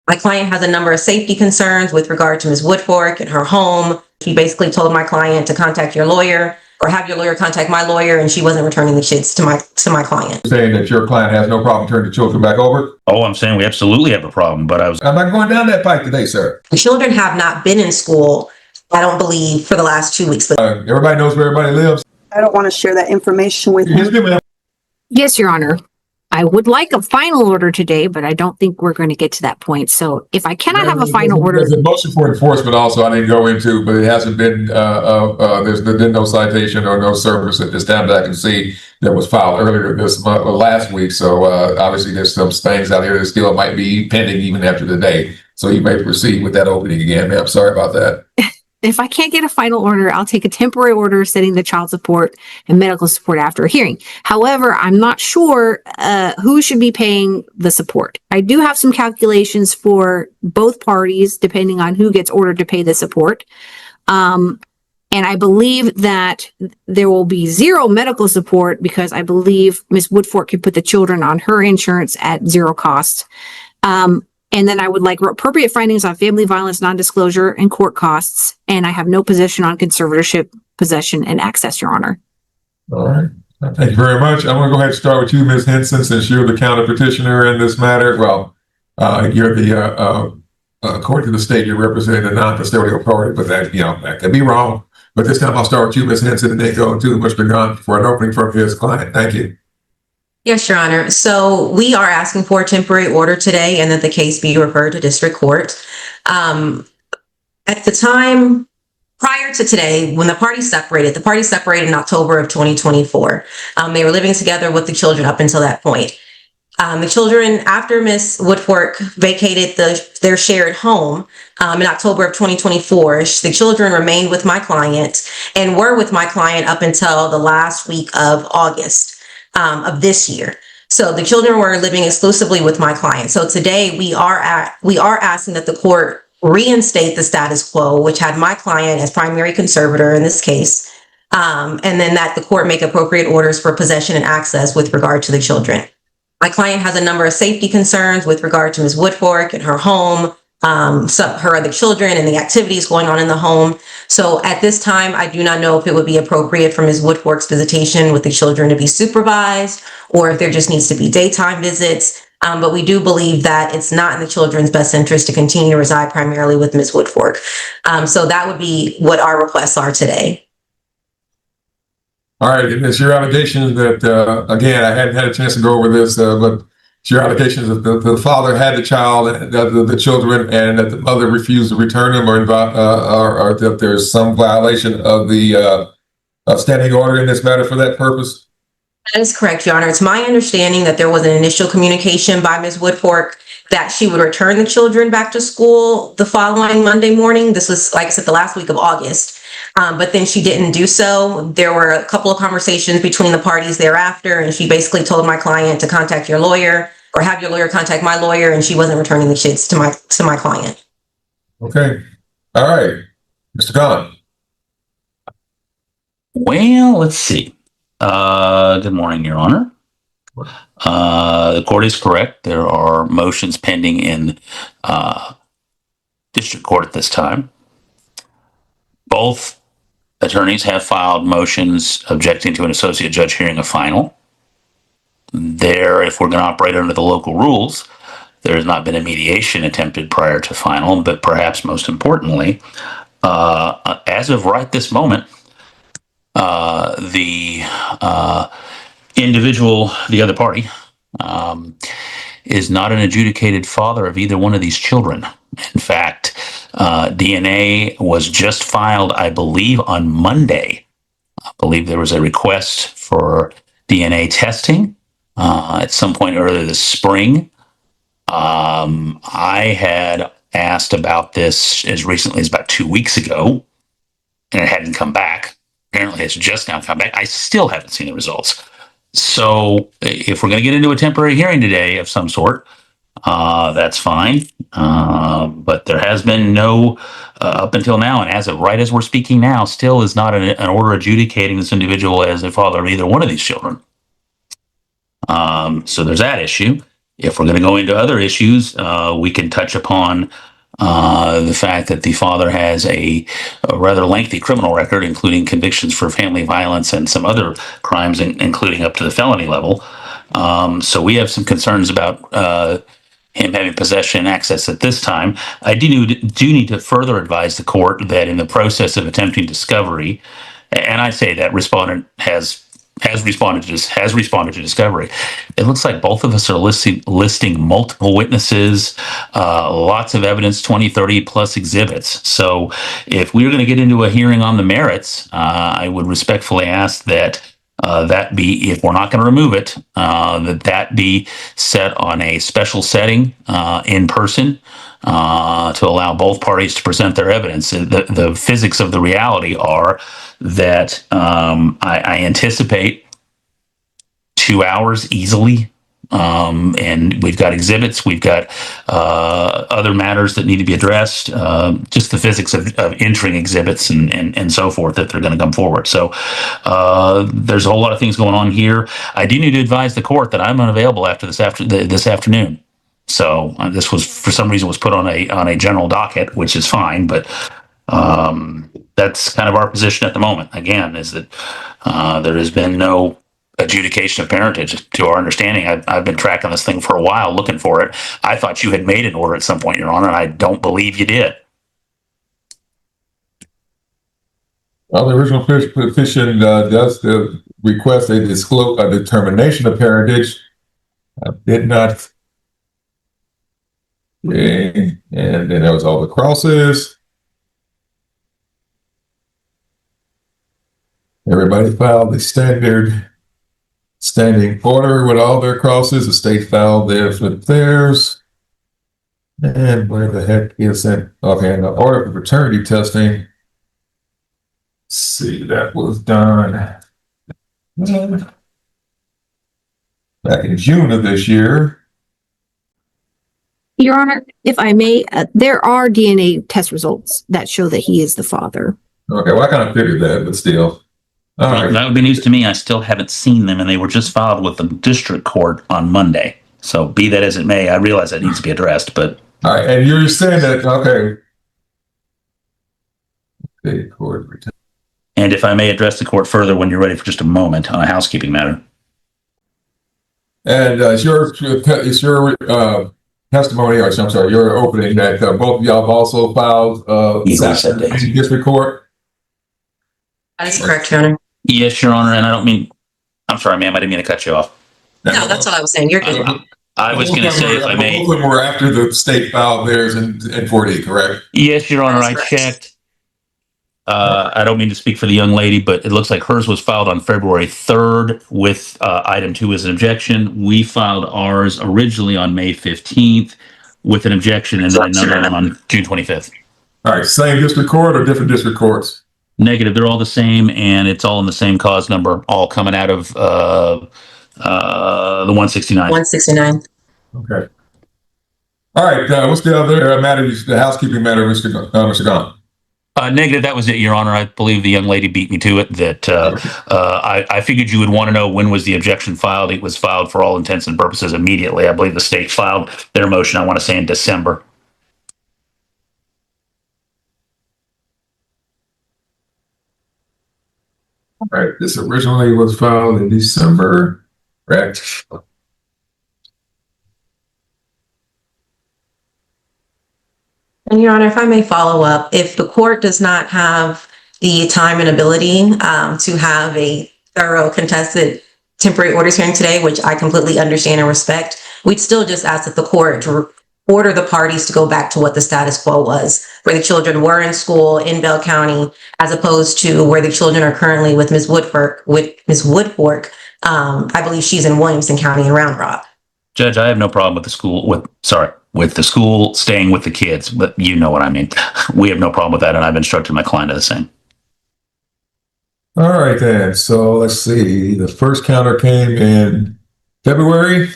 My client has a number of safety concerns with regard to Ms. Woodfork and her home. She basically told my client to contact your lawyer or have your lawyer contact my lawyer, and she wasn't returning the kids to my client. Saying that your client has no problem turning the children back over? Oh, I'm saying we absolutely have a problem, but I'm not going down that pipe today, sir. The children have not been in school, I don't believe, for the last 2 weeks. But everybody knows where everybody lives. I don't want to share that information with you. Yes, Your Honor. I would like a final order today, but I don't think we're going to get to that point. So if I cannot have a final order. There's a motion for enforcement also I didn't go into, but it hasn't been, there's been no citation or no service at this time that I can see that was filed earlier this month or last week. So obviously there's some things out here that still might be pending even after today. So you may proceed with that opening again, ma'am. Sorry about that. If I can't get a final order, I'll take a temporary order setting the child support and medical support after a hearing. However, I'm not sure who should be paying the support. I do have some calculations for both parties, depending on who gets ordered to pay the support. And I believe that there will be zero medical support because I believe Ms. Woodfork can put the children on her insurance at zero cost. And then I would like appropriate findings on family violence, non-disclosure, and court costs. And I have no position on conservatorship, possession, and access, Your Honor. All right. Thank you very much. I'm going to go ahead and start with you, Ms. Henson, since you're the counter petitioner in this matter. Well, you're the, according to the state, you're representing the non-custodial party, but that could be wrong. But this time I'll start with you, Ms. Henson, and then go to Mr. Gunn for an opening from his client. Thank you. Yes, Your Honor. So we are asking for a temporary order today and that the case be referred to district court. At the time prior to today, when the parties separated in October of 2024. They were living together with the children up until that point. The children, after Ms. Woodfork vacated their shared home in October of 2024, the children remained with my client and were with my client up until the last week of August of this year. So the children were living exclusively with my client. So today we are asking that the court reinstate the status quo, which had my client as primary conservator in this case, and then that the court make appropriate orders for possession and access with regard to the children. My client has a number of safety concerns with regard to Ms. Woodfork and her home, her other children and the activities going on in the home. So at this time, I do not know if it would be appropriate for Ms. Woodfork's visitation with the children to be supervised or if there just needs to be daytime visits. But we do believe that it's not in the children's best interest to continue to reside primarily with Ms. Woodfork. So that would be what our requests are today. All right, and it's your allegation that, again, I hadn't had a chance to go over this, but it's your allegation that the father had the child, the children, and that the mother refused to return them, or that there's some violation of the standing order in this matter for that purpose? That is correct, Your Honor. It's my understanding that there was an initial communication by Ms. Woodfork that she would return the children back to school the following Monday morning. This was, like I said, the last week of August. But then she didn't do so. There were a couple of conversations between the parties thereafter, and she basically told my client to contact your lawyer or have your lawyer contact my lawyer, and she wasn't returning the kids to my client. Okay. All right. Mr. Gunn. Well, let's see. Good morning, Your Honor. The court is correct. There are motions pending in district court at this time. Both attorneys have filed motions objecting to an associate judge hearing a final. If we're going to operate under the local rules, there has not been a mediation attempted prior to final, but perhaps most importantly, as of right this moment, the individual, the other party, is not an adjudicated father of either one of these children. In fact, DNA was just filed, I believe, on Monday. I believe there was a request for DNA testing at some point earlier this spring. I had asked about this as recently as about 2 weeks ago, and it hadn't come back. Apparently, it's just now come back. I still haven't seen the results. So if we're going to get into a temporary hearing today of some sort, that's fine. But there has been no, up until now, and as of right as we're speaking now, still is not an order adjudicating this individual as a father of either one of these children. So there's that issue. If we're going to go into other issues, we can touch upon the fact that the father has a rather lengthy criminal record, including convictions for family violence and some other crimes, including up to the felony level. So we have some concerns about him having possession and access at this time. I do need to further advise the court that in the process of attempting discovery, and I say that respondent has responded to discovery. It looks like both of us are listing multiple witnesses, lots of evidence, 20, 30 plus exhibits. So if we're going to get into a hearing on the merits, I would respectfully ask that that be, if we're not going to remove it, that be set on a special setting in person to allow both parties to present their evidence. The physics of the reality are that I anticipate 2 hours easily. And we've got exhibits, we've got other matters that need to be addressed, just the physics of entering exhibits and so forth that they're going to come forward. So there's a whole lot of things going on here. I do need to advise the court that I'm unavailable after this afternoon. So this was, for some reason, was put on a general docket, which is fine, but that's kind of our position at the moment. Again, is that there has been no adjudication of parentage to our understanding. I've been tracking this thing for a while, looking for it. I thought you had made an order at some point, Your Honor, and I don't believe you did. Well, the original petition does request a determination of parentage. I did not. Okay. And then there was all the crosses. Everybody filed the standing order with all their crosses. The state filed theirs with theirs. And where the heck is that? Okay, and the order for paternity testing. Let's see, that was done back in June of this year. Your Honor, if I may, there are DNA test results that show that he is the father. Okay, well, I kind of figured that, but still. All right. That would be news to me. I still haven't seen them, and they were just filed with the district court on Monday. So be that as it may, I realize that needs to be addressed, but. All right, and you're saying that, okay. Okay, court. And if I may address the court further when you're ready for just a moment on a housekeeping matter. And it's your testimony, or I'm sorry, your opening that both of y'all have also filed in district court? That is correct, Your Honor. Yes, Your Honor, and I don't mean, I'm sorry, ma'am, I didn't mean to cut you off. No, that's what I was saying. You're good. I was going to say, if I may. Both of them were after the state filed theirs in 4D, correct? Yes, Your Honor, I That's correct. checked. I don't mean to speak for the young lady, but it looks like hers was filed on February 3rd with item 2 as an objection. We filed ours originally on May 15th with an objection, and then another one on June 25th. All right, same district court or different district courts? Negative. They're all the same, and it's all in the same cause number, all coming out of the 169. 169. Okay. All right, what's the other matter, the housekeeping matter, Mr. Gahn? Negative. That was it, Your Honor. I believe the young lady beat me to it. That I figured you would want to know when was the objection filed. It was filed for all intents and purposes immediately. I believe the state filed their motion, I want to say, in December. All right, this originally was filed in December, correct? And Your Honor, if I may follow up, if the court does not have the time and ability to have a thorough contested temporary orders hearing today, which I completely understand and respect, we'd still just ask that the court to order the parties to go back to what the status quo was, where the children were in school in Bell County, as opposed to where the children are currently with Ms. Woodfork. I believe she's in Williamson County in Round Rock. Judge, I have no problem with the school with the school staying with the kids, but you know what I mean. We have no problem with that, and I've instructed my client to the same. All right, then. So let's see. The first counter came in February.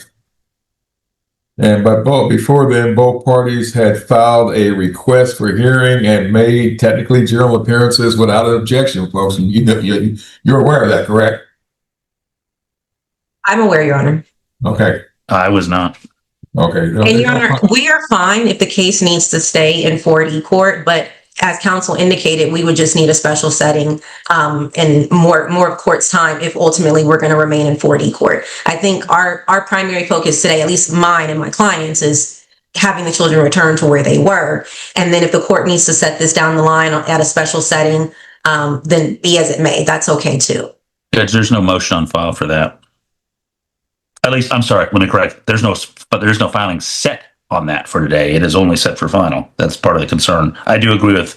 And before then, both parties had filed a request for hearing and made technically general appearances without an objection, folks. And you're aware of that, correct? I'm aware, Your Honor. Okay. I was not. Okay. And Your Honor, we are fine if the case needs to stay in 4D court, but as counsel indicated, we would just need a special setting and more of court's time if ultimately we're going to remain in 4D court. I think our primary focus today, at least mine and my clients, is having the children return to where they were. And then if the court needs to set this down the line at a special setting, then be as it may. That's okay too. Judge, there's no motion on file for that. At least, I'm sorry, let me correct. There's no filing set on that for today. It is only set for final. That's part of the concern. I do agree with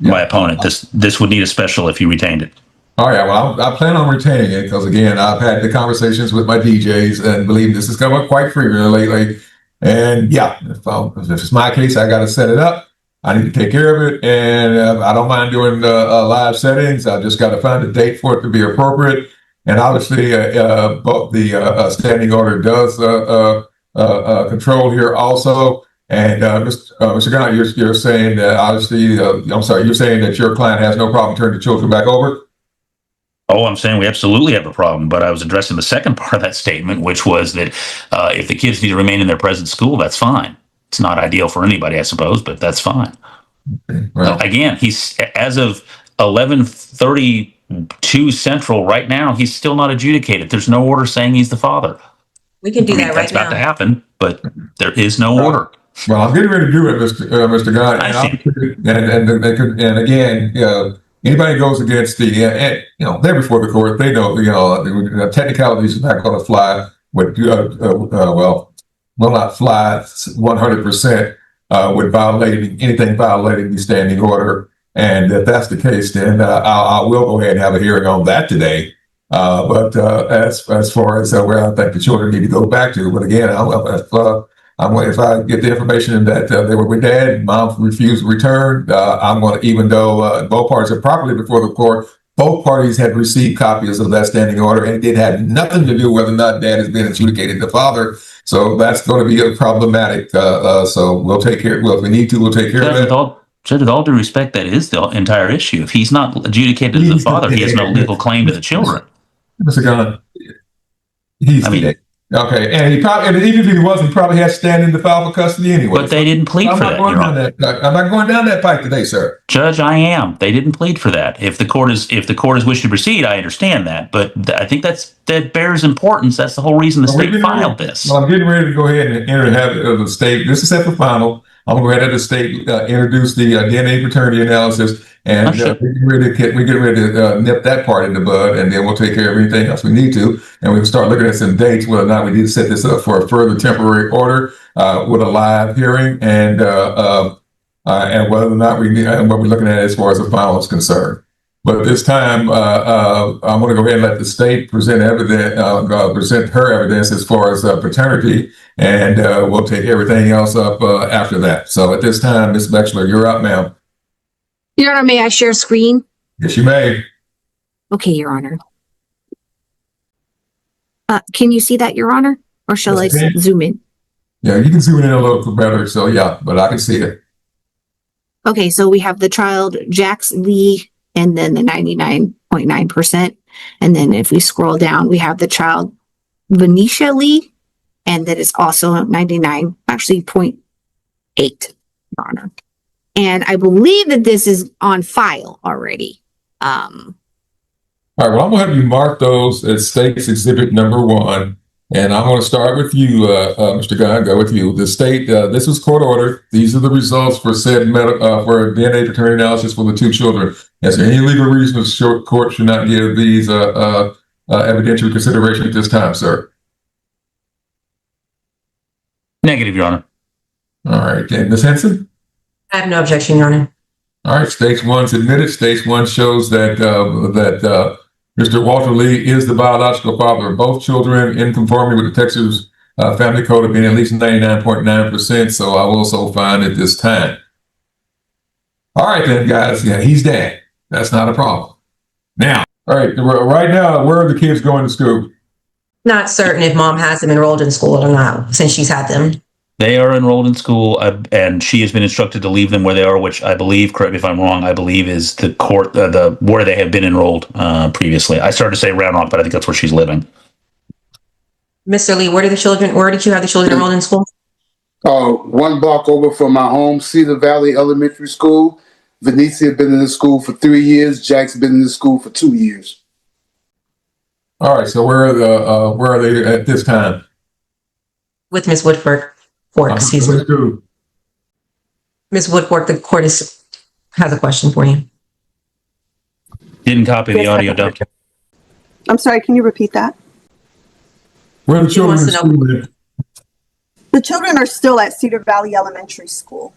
my opponent. This would need a special if you retained it. Oh yeah, well, I plan on retaining it because again, I've had the conversations with my DJs and believe this is coming up quite frequently lately. And yeah, if it's my case, I got to set it up. I need to take care of it, and I don't mind doing live settings. I just got to find a date for it to be appropriate. And obviously, both the standing order does control here also. And Mr. Gunn, you're saying that obviously, I'm sorry, you're saying that your client has no problem turning the children back over? Oh, I'm saying we absolutely have a problem, but I was addressing the second part of that statement, which was that if the kids need to remain in their present school, that's fine. It's not ideal for anybody, I suppose, but that's fine. Okay, well, Again, he's as of 11:32 Central right now. He's still not adjudicated. There's no order saying he's the father. We can do that right That's about to now. happen, but there is no order. well, I'm getting ready to do it, Mr. Gunn. I see. And again, anybody goes against the, they're before the court. They know, the technicalities are not going to fly. With will not fly 100% with violating the standing order. And if that's the case, then I will go ahead and have a hearing on that today. But as far as where I think the children need to go back to, but again, if I get the information that they were with dad, mom refused to return, I'm going to, even though both parties are properly before the court, both parties had received copies of that standing order, and it had nothing to do whether or not dad has been adjudicated the father. So that's going to be problematic. So we'll take care. Well, if we need to, we'll take care of it. Judge, with all due respect, that is the entire issue. If he's not adjudicated as the father, he has no legal claim to the children. Mr. Gunn, he's dead. Okay, and even if he wasn't, he probably has standing to file for custody anyway. But they didn't plead for that. I'm not going down that pipe today, sir. Judge, I am. They didn't plead for that. If the court is wishing to proceed, I understand that. But I think that bears importance. That's the whole reason the state filed this. Well, I'm getting ready to go ahead and have the state. This is set for final. I'm going to go ahead and have the state introduce the DNA paternity analysis, and we get ready to nip that part in the bud, and then we'll take care of anything else we need to, and we can start looking at some dates whether or not we need to set this up for a further temporary order with a live hearing, and whether or not we need, and what we're looking at as far as the final is concerned. But this time, I'm going to go ahead and let the state present present her evidence as far as paternity, and we'll take everything else up after that. So at this time, Ms. Bexler, you're up, ma'am. Your Honor, may I share screen? Yes, you may. Okay, Your Honor. Can you see that, Your Honor? Or shall I zoom in? Yeah, you can zoom in a little better. So yeah, but I can see it. Okay, so we have the child, Jax Lee, and then the 99.9%. And then if we scroll down, we have the child, Venetia Lee, and that is also 99, actually 0.8, Your Honor. And I believe that this is on file already. All right, well, I'm going to have you mark those as state's exhibit number 1. And I'm going to start with you, Mr. Gunn, go with you. The state, this was court ordered. These are the results for said for DNA paternity analysis for the 2 children. Is there any legal reason the court should not give these evidentiary consideration at this time, sir? Negative, Your Honor. All right, and Ms. Henson? I have no objection, Your Honor. All right, stage 1's admitted. Stage 1 shows that Mr. Walter Lee is the biological father of both children in conformity with the Texas Family Code of being at least 99.9%. So I will also find at this time. All right, then, guys. Yeah, he's dead. That's not a problem. Now, all right. Right now, where are the kids going to school? Not certain if mom has them enrolled in school or not, since she's had them. They are enrolled in school, and she has been instructed to leave them where they are, which I believe, correct me if I'm wrong, I believe is the court, where they have been enrolled previously. I started to say Round Rock, but I think that's where she's living. Mr. Lee, where did you have the children enrolled in school? One block over from my home, Cedar Valley Elementary School. Venicia been in the school for 3 years. Jack's been in the school for 2 years. All right, so where are they at this time? With Ms. Woodford. Excuse me. Ms. Woodford, the court has a question for you. Didn't copy the audio dump. I'm sorry, can you repeat that? Where are the children in wants to know- school at? The children are still at Cedar Valley Elementary School.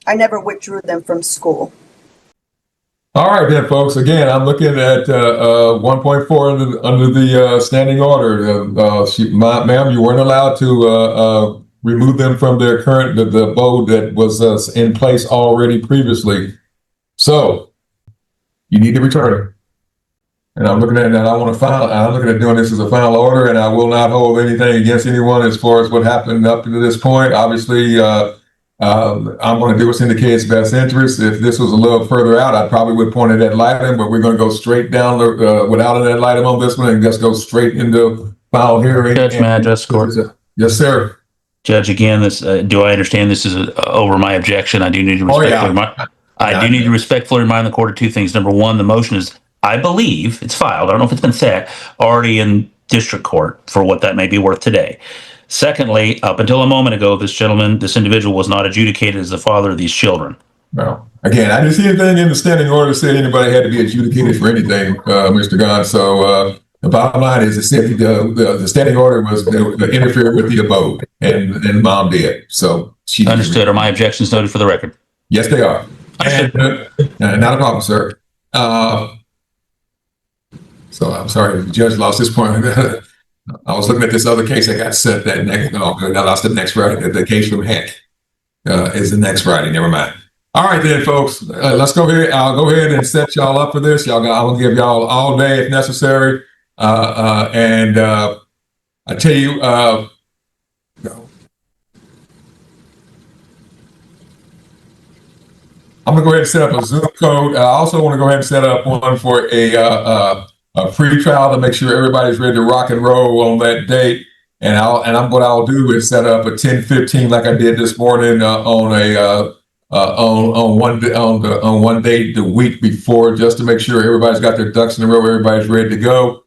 I never withdrew them from school. All right, then, folks. Again, I'm looking at 1.4 under the standing order. Ma'am, you weren't allowed to remove them from their current the abode that was in place already previously. So you need to return it. And I'm looking at that. I'm looking at doing this as a final order, and I will not hold anything against anyone as far as what happened up to this point. Obviously, I'm going to do what's in the kid's best interest. If this was a little further out, I probably would point it at item, but we're going to go straight down without an item on this one and just go straight into final hearing. Judge, may I address the court? Yes, sir. Judge, again, do I understand this is over my objection? I do need to respectfully remind the court of two things. Number one, the motion is, I believe it's filed. I don't know if it's been set already in district court for what that may be worth today. Secondly, up until a moment ago, this individual was not adjudicated as the father of these children. Well, again, I didn't see anything in the standing order that said anybody had to be adjudicated for anything, Mr. Gunn. So the bottom line is the standing order was to interfere with the abode, and mom did. So she understood. Are my objections noted for the record? Yes, they are. And, not a problem, sir. So I'm sorry, the judge lost his point. I was looking at this other case that got set that next. No, I lost the next Friday. The case from Heck is the next Friday. Never mind. All right, then, folks. Let's go ahead. I'll go ahead and set y'all up for this. I'm gonna give y'all all day if necessary. And I tell you, I'm gonna go ahead and set up a Zoom code. I also want to go ahead and set up one for a pre-trial to make sure everybody's ready to rock and roll on that date. And what I'll do is set up a 10:15 like I did this morning on one date the week before, just to make sure everybody's got their ducks in a row, everybody's ready to go.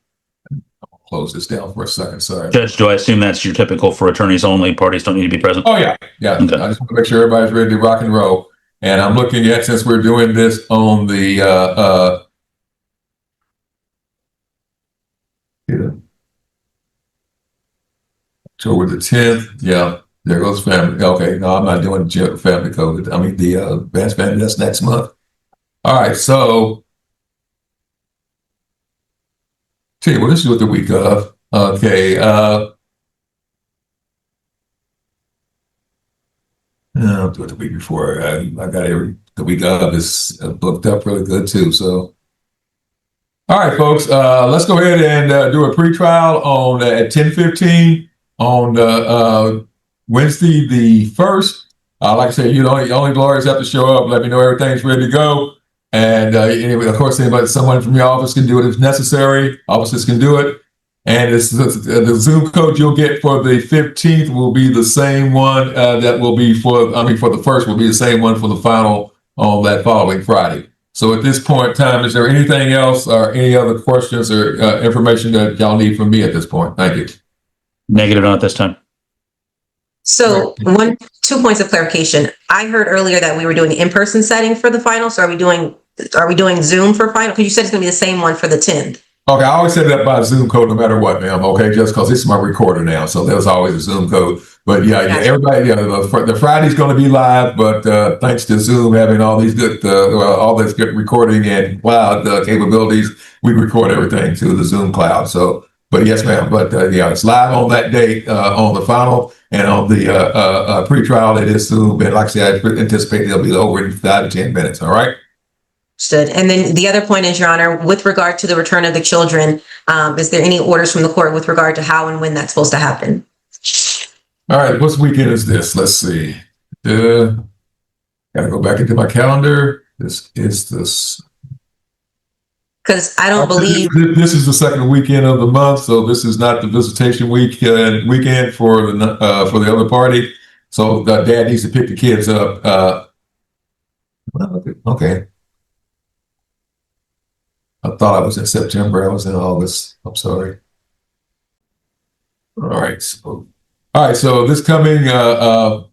I'll close this down for a second. Sorry, Judge. Do I assume that's your typical for attorneys only? Parties don't need to be present. Oh yeah. Okay. I just want to make sure everybody's ready to rock and roll. And I'm looking at, since we're doing this on the October the 10th. Yeah, there goes family. Okay, no, I'm not doing family code. I mean, the advanced family, that's next month. All right, so, well, this is what the week of. Okay, I'll do it the week before. I got the week of is booked up really good too, so. All right, folks, let's go ahead and do a pre-trial on at 10:15 on Wednesday the 1st. Like I said, only lawyers have to show up. Let me know everything's ready to go. And anyway, of course, someone from your office can do it if necessary. Offices can do it. And the Zoom code you'll get for the 15th will be the same one that will be for the first will be the same one for the final on that following Friday. So at this point in time, is there anything else or any other questions or information that y'all need from me at this point? Thank you. Negative, not this time. So 2 points of clarification. I heard earlier that we were doing in-person setting for the final. So are we doing Zoom for final? Because you said it's going to be the same one for the 10th. Okay, I always set it up by Zoom code no matter what, ma'am. Okay, just because this is my recorder now, so there's always a Zoom code. But everybody, the Friday's going to be live, but thanks to Zoom having all these good, recording and cloud capabilities, we record everything to the Zoom cloud. So, but yes, ma'am. But it's live on that date on the final, and on the pre-trial it is Zoom. And like I said, I anticipate they'll be over in 5 to 10 minutes. All right. Understood. And then the other point is, Your Honor, with regard to the return of the children, is there any orders from the court with regard to how and when that's supposed to happen? All right, what weekend is this? Let's see. Gotta go back into my calendar. This is this. Because I don't believe, This is the second weekend of the month, so this is not the visitation weekend for the other party. So the dad needs to pick the kids up. Okay. I thought I was in September. I was in August. I'm sorry. All right. So this coming, all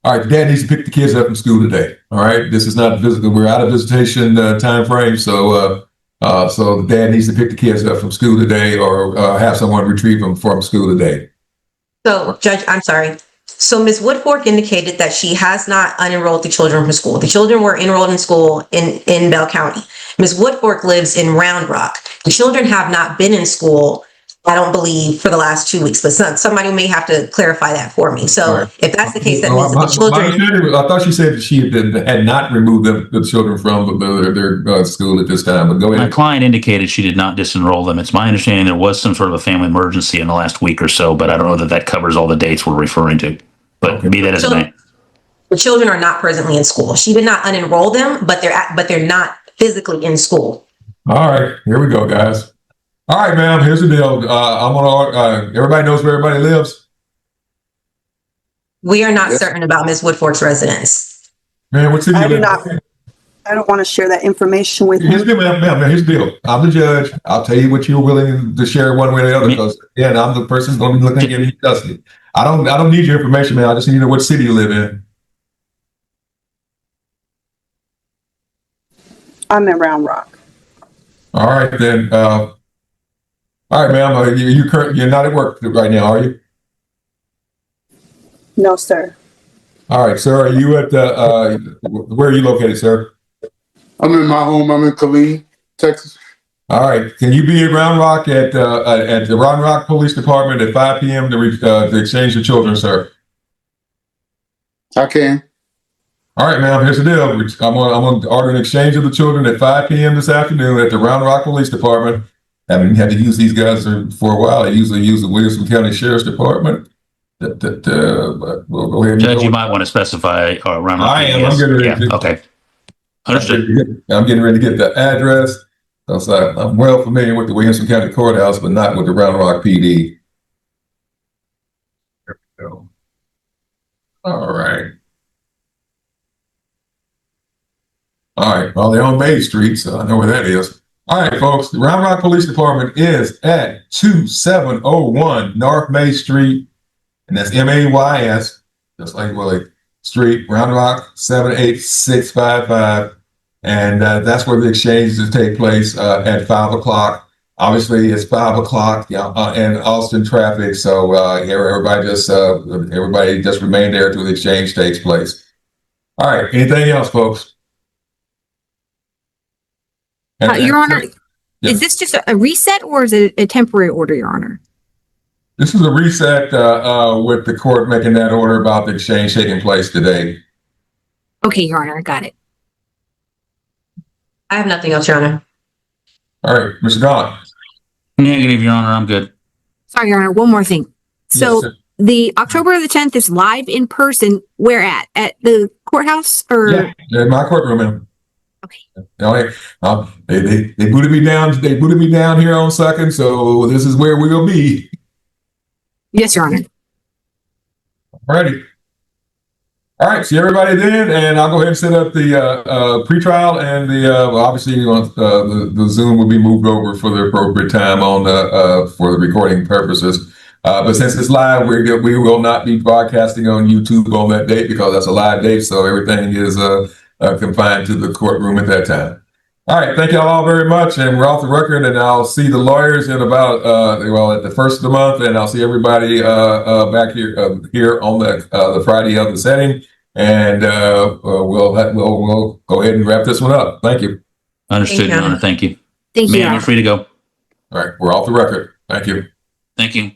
right, dad needs to pick the kids up from school today. All right. This is not visitor. We're out of visitation time frame. So the dad needs to pick the kids up from school today or have someone retrieve them from school today. so Judge, I'm sorry. So Ms. Woodfork indicated that she has not unenrolled the children from school. The children were enrolled in school in Bell County. Ms. Woodfork lives in Round Rock. The children have not been in school, I don't believe, for the last 2 weeks, but somebody may have to clarify that for me. So Right. if that's the case, that means that the children. I thought she said that she had not removed the children from their school at this time, but go My ahead. client indicated she did not disenroll them. It's my understanding there was some sort of a family emergency in the last week or so, but I don't know that covers all the dates we're referring to. But Okay. be that as it may. The children are not presently in school. She did not unenroll them, but they're not physically in school. All right, here we go, guys. All right, ma'am. Here's the deal. I'm gonna. Everybody knows where everybody lives. We are not Yes. certain about Ms. Woodfork's residence. Man, what city I you do live not. in? I don't want to share that information with Here's him. the deal, ma'am. Here's the deal. I'm the judge. I'll tell you what you're willing to share one way or the other. Because again, I'm the person who's going to be looking at getting custody. I don't need your information, man. I just need to know what city you live in. I'm in Round Rock. All right, then. All right, ma'am. You're not at work right now, are you? No, sir. All right, sir. Are you at where are you located, sir? I'm in my home. I'm in Killeen, Texas. All right. Can you be at Round Rock at the Round Rock Police Department at 5 p.m. to exchange the children, sir? I can. All right, ma'am. Here's the deal. I'm gonna order an exchange of the children at 5 p.m. this afternoon at the Round Rock Police Department. I haven't had to use these guys for a while. I usually use the Williamson County Sheriff's Department. But we'll go ahead and Judge, you might want to specify around. I am. I'm getting ready. Yeah. Okay. Understood. I'm getting ready to get the address. So I'm well familiar with the Williamson County Courthouse, but not with the Round Rock PD. There we go. All right. All right. Well, they're on May Street, so I know where that is. All right, folks. The Round Rock Police Department is at 2701 North May Street, and that's MAYS, just like Willie Street, Round Rock 78655. And that's where the exchanges take place at 5 o'clock. Obviously, it's 5 o'clock in Austin traffic, so everybody just remain there until the exchange takes place. All right. Anything else, folks? Your Honor, Yeah. is this just a reset or is it a temporary order, Your Honor? This is a reset with the court making that order about the exchange taking place today. Okay, Your Honor, I got it. I have nothing else, Your Honor. All right, Mr. Gahn. Negative, Your Honor. I'm good. Sorry, Your Honor, one more thing. So Yes, sir. the October the 10th is live in person. Where at? At the courthouse or? Yeah, in my courtroom, ma'am. Okay. They booted me down. They booted me down here on second, so this is where we'll be. Yes, Your Honor. Alrighty. All right, see everybody then, and I'll go ahead and set up the pretrial and obviously the Zoom will be moved over for the appropriate time on for the recording purposes. But since it's live, we will not be broadcasting on YouTube on that date because that's a live date, so everything is confined to the courtroom at that time. All right, thank you all very much, and we're off the record, and I'll see the lawyers in about at the first of the month, and I'll see everybody back here on the Friday of the setting, and we'll go ahead and wrap this one up. Thank you. Understood, Thank you. Your Honor. Thank you. Thank you, Your Ma'am, Honor. you're free to go. All right, we're off the record. Thank you. Thank you.